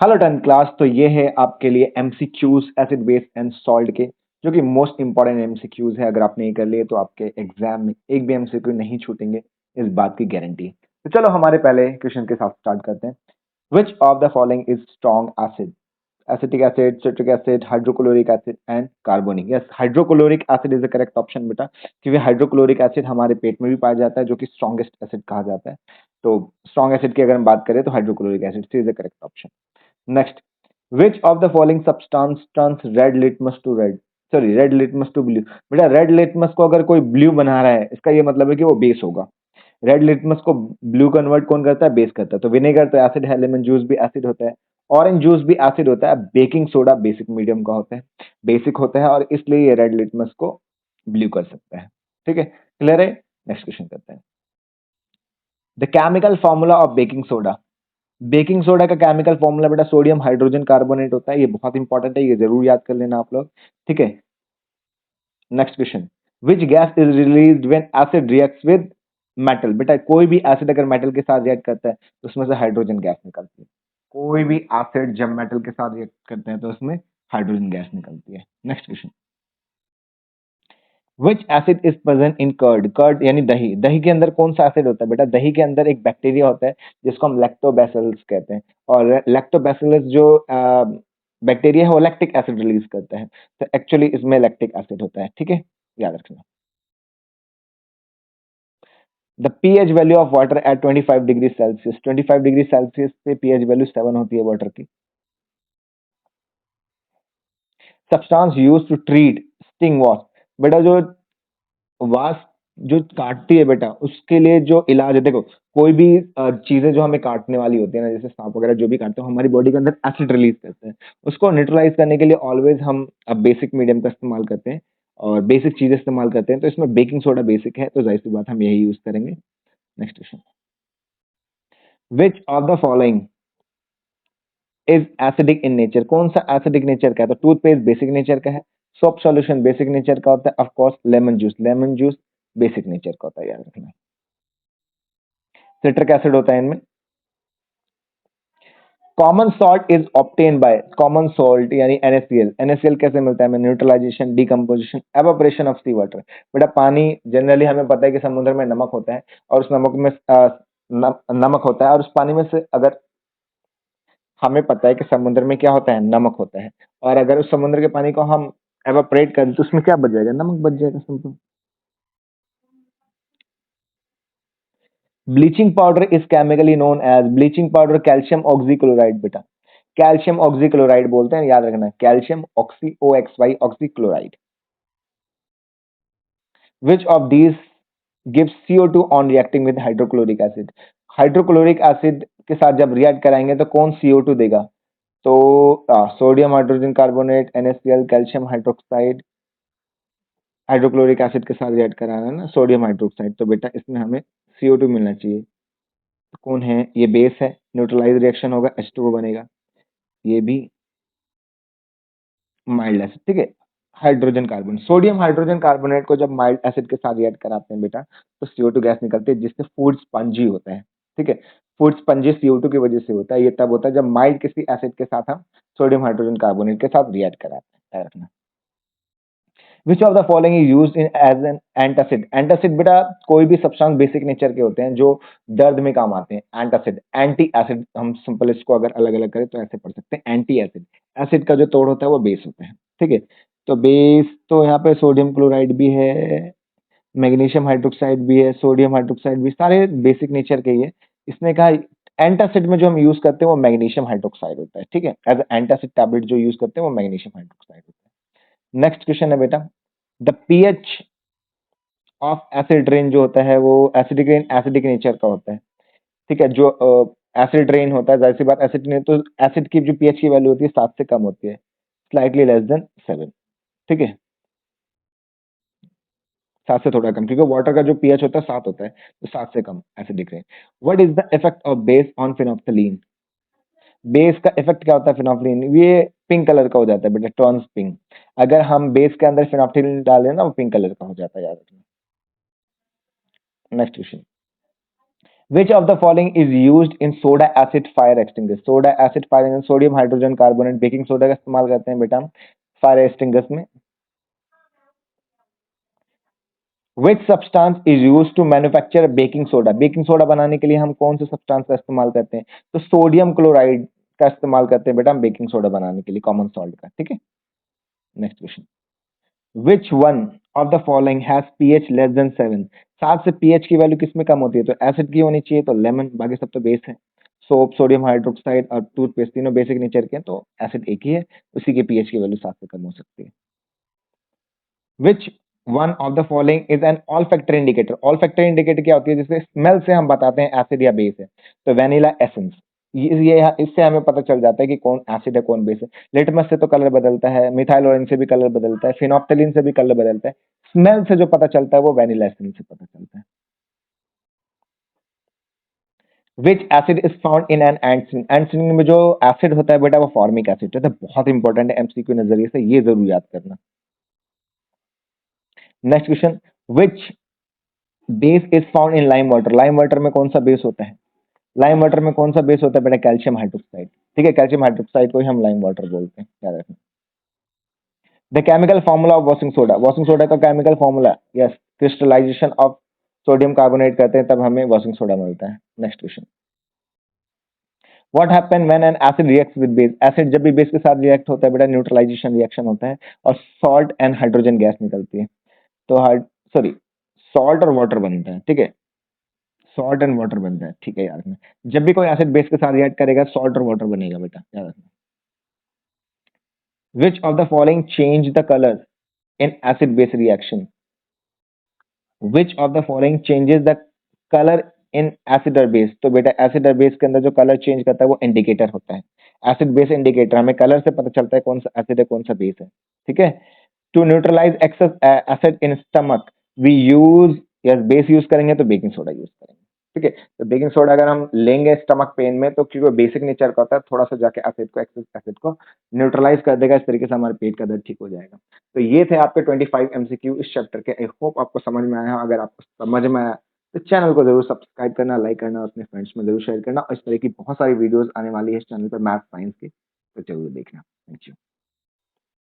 Hello 10th class. तो ये है आपके लिए MCQs acid base and salt के, जो कि मोस्ट इंपॉर्टेंट एमसीक्यूज है। अगर आपने ये कर लिए तो आपके एग्जाम में एक भी एमसीक्यू नहीं छूटेंगे, इस बात की गारंटी है। तो चलो हमारे पहले क्वेश्चन के साथ स्टार्ट करते हैं। विच of the following is strong acid? Acetic acid, citric acid, hydrochloric acid and carbonic. Yes, hydrochloric acid is the correct option बेटा, क्योंकि हाइड्रोक्लोरिक एसिड हमारे पेट में भी पाया जाता है, जो कि स्ट्रॉन्गेस्ट एसिड कहा जाता है। तो स्ट्रॉन्ग एसिड की अगर हम बात करें तो hydrochloric acid is the correct option. Next, which of the following substance turns red litmus to red? Sorry, red litmus to blue. बेटा रेड लिटमस को अगर कोई ब्लू बना रहा है, इसका ये मतलब है कि वो बेस होगा। रेड लिटमस को ब्लू कन्वर्ट कौन करता है? बेस करता है। तो विनेगर तो एसिड है, लेमन जूस भी एसिड होता है, ऑरेंज जूस भी एसिड होता है, बेकिंग सोडा बेसिक मीडियम का होता है, बेसिक होता है, और इसलिए ये रेड लिटमस को ब्लू कर सकता है। ठीक है, क्लियर है? नेक्स्ट क्वेश्चन करते हैं। The chemical formula of baking soda. Baking soda का केमिकल फॉर्मूला बेटा सोडियम हाइड्रोजन कार्बोनेट होता है। ये बहुत इंपॉर्टेंट है, ये जरूर याद कर लेना आप लोग। ठीक है, next question. Which gas is released when acid reacts with metal? बेटा कोई भी एसिड अगर मेटल के साथ रिएक्ट करता है तो उसमें से हाइड्रोजन गैस निकलती है। कोई भी एसिड जब मेटल के साथ रिएक्ट करते हैं तो उसमें हाइड्रोजन गैस निकलती है। Next question. Which acid is present in curd? Curd यानी दही। दही के अंदर कौन सा एसिड होता है? बेटा दही के अंदर एक बैक्टीरिया होता है जिसको हम लैक्टोबैसिलस कहते हैं, और लैक्टोबैसिलस जो बैक्टीरिया है वो लैक्टिक एसिड रिलीज करता है। तो एक्चुअली इसमें लैक्टिक एसिड होता है। ठीक है, याद रखना। The pH value of water at 25 degree Celsius. 25 degree Celsius पे पीएच वैल्यू 7 होती है वाटर की। Substance use to treat sting wash. बेटा जो वास जो काटती है बेटा, उसके लिए जो इलाज है, देखो कोई भी चीजें जो हमें काटने वाली होती है ना, जैसे सांप वगैरह जो भी काटते हैं, हमारी बॉडी के अंदर एसिड रिलीज करते हैं। उसको न्यूट्रलाइज करने के लिए ऑलवेज हम बेसिक मीडियम का इस्तेमाल करते हैं और बेसिक चीजें इस्तेमाल करते हैं। तो इसमें बेकिंग सोडा बेसिक है, तो जाहिर सी बात हम यही यूज करेंगे। Next question. Which of the following is acidic in nature? कौन सा एसिडिक नेचर का है? तो टूथपेस्ट बेसिक नेचर का है, सोप सॉल्यूशन बेसिक नेचर का होता है, of course lemon juice. Lemon juice basic nature का होता है, याद रखना। सिट्रिक एसिड होता है इनमें। Common salt is obtain by, common salt यानी NaCl। NaCl कैसे मिलता है? Neutralisation, decomposition, evaporation of sea water. बेटा पानी जनरली हमें पता है कि समुद्र में नमक होता है, और उस नमक में नमक होता है, और उस पानी में से अगर हमें पता है कि समुद्र में क्या होता है? नमक होता है, और अगर उस समुद्र के पानी को हम एवापोरेट कर दें तो उसमें क्या बच जाएगा? नमक बच जाएगा, simple. Bleaching powder is chemically known as? Bleaching powder calcium oxychloride बेटा, कैल्शियम ऑक्सीक्लोराइड बोलते हैं, याद रखना, calcium oxy OXY oxychloride. Which of these gives CO2 on reacting with hydrochloric acid? Hydrochloric acid के साथ जब रिएक्ट कराएंगे तो कौन CO2 देगा? तो sodium hydrogen carbonate, NaCl, calcium hydroxide. Hydrochloric acid के साथ रिएक्ट कराना है ना, सोडियम हाइड्रोक्साइड, तो बेटा इसमें हमें CO2 मिलना चाहिए। तो कौन है? ये बेस है, न्यूट्रलाइज रिएक्शन होगा, H2O बनेगा। ये भी माइल्ड एसिड। ठीक है, hydrogen carbon, sodium hydrogen carbonate को जब माइल्ड एसिड के साथ रिएक्ट कराते हैं बेटा, तो CO2 गैस निकलती है, जिससे फूड स्पंजी होता है। ठीक है, फूड स्पंजी CO2 की वजह से होता है। ये तब होता है जब माइल्ड किसी एसिड के साथ हम सोडियम हाइड्रोजन कार्बोनेट के साथ रिएक्ट कराते हैं, याद रखना। Which of the following is used in as an antacid? Antacid बेटा कोई भी सब्सटेंस बेसिक नेचर के होते हैं जो दर्द में काम आते हैं। एंटासिड, एंटी एसिड, हम सिंपल इसको अगर अलग अलग करें तो ऐसे पढ़ सकते हैं, एंटी एसिड। एसिड का जो तोड़ होता है वो बेस होता है। ठीक है, तो बेस तो यहाँ पे सोडियम क्लोराइड भी है, मैग्नीशियम हाइड्रोक्साइड भी है, सोडियम हाइड्रोक्साइड भी, सारे बेसिक नेचर के ही है। इसने कहा एंटासिड में जो हम यूज करते हैं वो मैग्नीशियम हाइड्रोक्साइड होता है। ठीक है, एज एंटासिड टैबलेट जो यूज करते हैं वो मैग्नीशियम हाइड्रोक्साइड होता है। नेक्स्ट क्वेश्चन है बेटा, the pH of acid rain जो होता है वो एसिडिक रेन एसिडिक नेचर का होता है। ठीक है, जो एसिड रेन होता है, जाहिर सी बात एसिड ने तो एसिड की जो पीएच की वैल्यू होती है 7 से कम होती है, स्लाइटली लेस देन 7। ठीक है, 7 से थोड़ा कम, क्योंकि वाटर का जो पीएच होता है 7 होता है, तो 7 से कम acidic rain. What is the effect of base on phenolphthalein? Base का इफेक्ट क्या होता है फिनोप्थलीन? ये पिंक कलर का हो जाता है बेटा, टर्न्स पिंक। अगर हम बेस के अंदर फिनोप्थलीन डालें ना, वो पिंक कलर का हो जाता है, याद रखना। Next question. Which of the following is used in soda acid fire extinguish? Soda acid fire, sodium hydrogen carbonate, baking soda का इस्तेमाल करते हैं बेटा हम फायर एक्सटिंग्विश में। Which substance is use to manufacture baking soda? Baking soda बनाने के लिए हम कौन से सब्सटेंस का इस्तेमाल करते हैं? तो सोडियम क्लोराइड का इस्तेमाल करते हैं बेटा हम बेकिंग सोडा बनाने के लिए, कॉमन सॉल्ट का। ठीक है, next question, which one of the following has pH less than 7? 7 से पीएच की वैल्यू किसमें कम होती है? तो एसिड की होनी चाहिए, तो लेमन, बाकी सब तो बेस है। सोप, सोडियम हाइड्रोक्साइड और टूथपेस्ट तीनों बेसिक नेचर के हैं, तो एसिड एक ही है, उसी के पीएच की वैल्यू 7 से कम हो सकती है। Which one of the following is an all factor indicator? All factor indicator क्या होती है? जिससे स्मेल से हम बताते हैं एसिड या बेस है। तो वेनिला एसेंस, ये इससे हमें पता चल जाता है कि कौन एसिड है कौन बेस है। लिटमस से तो कलर बदलता है, मिथाइल ऑरेंज से भी कलर बदलता है, फिनोप्थलीन से भी कलर बदलता है। स्मेल से जो पता चलता है वो वेनिला एसेंस से पता चलता है। Which acid is found in an ant sting? Ant sting में जो एसिड होता है बेटा वो फॉर्मिक एसिड है। तो बहुत इंपॉर्टेंट है, एमसीक्यू नजरिए से ये जरूर याद करना। Next question, which base is found in lime water? Lime water में कौन सा बेस होता है? लाइम वाटर में कौन सा बेस होता है बेटा? Calcium hydroxide. ठीक है, कैल्शियम हाइड्रोक्साइड को ही हम लाइम वाटर बोलते हैं, याद रखना। The chemical formula of washing soda? Washing soda का chemical formula, yes, crystallization of sodium carbonate करते हैं तब हमें वॉशिंग सोडा मिलता है। Next question, what happen when an acid reacts with base? Acid जब भी बेस के साथ रिएक्ट होता है बेटा न्यूट्रलाइजेशन रिएक्शन होता है और सॉल्ट एंड हाइड्रोजन गैस निकलती है। तो सॉरी, सॉल्ट और वाटर बनता है। ठीक है, सॉल्ट एंड वाटर बनता है। ठीक है यार, में जब भी कोई एसिड बेस के साथ रिएक्ट करेगा सॉल्ट और वाटर बनेगा बेटा, याद रखना। Which of the following change the colour in acid base reaction? Which of the following changes the colour in acid और बेस? तो बेटा एसिड और बेस के अंदर जो कलर चेंज करता है वो इंडिकेटर होता है। एसिड बेस इंडिकेटर, हमें कलर से पता चलता है कौन सा एसिड है कौन सा बेस है। ठीक है, to neutralise excess acid in stomach we use, yes, base use करेंगे तो बेकिंग सोडा यूज करेंगे। ठीक है, तो बेकिंग सोडा अगर हम लेंगे स्टमक पेन में तो क्योंकि बेसिक नेचर का होता है, थोड़ा सा जाके एसिड को, एक्सेस एसिड को न्यूट्रलाइज कर देगा, इस तरीके से हमारे पेट का दर्द ठीक हो जाएगा। तो ये थे आपके 25 एमसीक्यू इस चैप्टर के। आई होप आपको समझ में आया हो। अगर आपको समझ में आया तो चैनल को जरूर सब्सक्राइब करना, लाइक करना और अपने फ्रेंड्स में जरूर शेयर करना। और इस तरह की बहुत सारी वीडियोस आने वाली है इस चैनल पर मैथ साइंस की, तो जरूर देखना। Thank you.